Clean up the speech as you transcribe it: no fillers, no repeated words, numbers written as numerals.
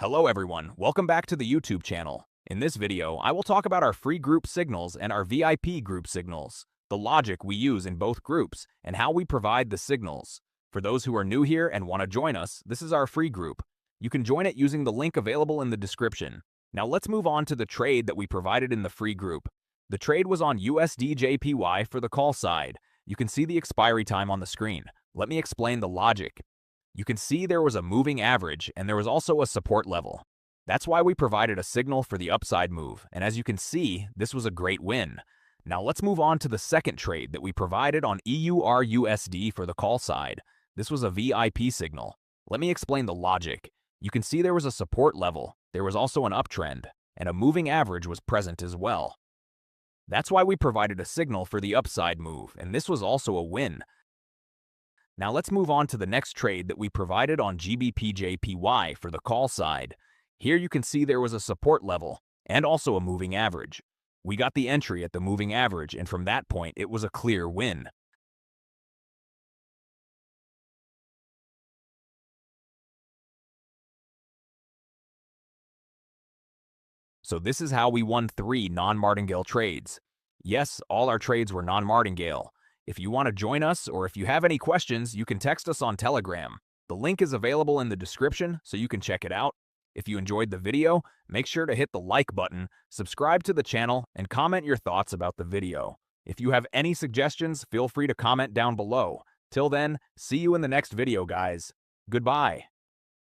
Hello everyone, welcome back to the YouTube channel. In this video, I will talk about our free group signals and our VIP group signals, the logic we use in both groups, and how we provide the signals. For those who are new here and want to join us, this is our free group. You can join it using the link available in the description. Now let's move on to the trade that we provided in the free group. The trade was on USDJPY for the call side. You can see the expiry time on the screen. Let me explain the logic. You can see there was a moving average and there was also a support level. That's why we provided a signal for the upside move, and as you can see, this was a great win. Now let's move on to the second trade that we provided on EURUSD for the call side. This was a VIP signal. Let me explain the logic. You can see there was a support level, there was also an uptrend, and a moving average was present as well. That's why we provided a signal for the upside move, and this was also a win. Now let's move on to the next trade that we provided on GBPJPY for the call side. Here you can see there was a support level and also a moving average. We got the entry at the moving average, and from that point it was a clear win. So this is how we won 3 non-martingale trades. Yes, all our trades were non-martingale. If you want to join us or if you have any questions, you can text us on Telegram. The link is available in the description so you can check it out. If you enjoyed the video, make sure to hit the like button, subscribe to the channel, and comment your thoughts about the video. If you have any suggestions, feel free to comment down below. Till then, see you in the next video, guys. Goodbye.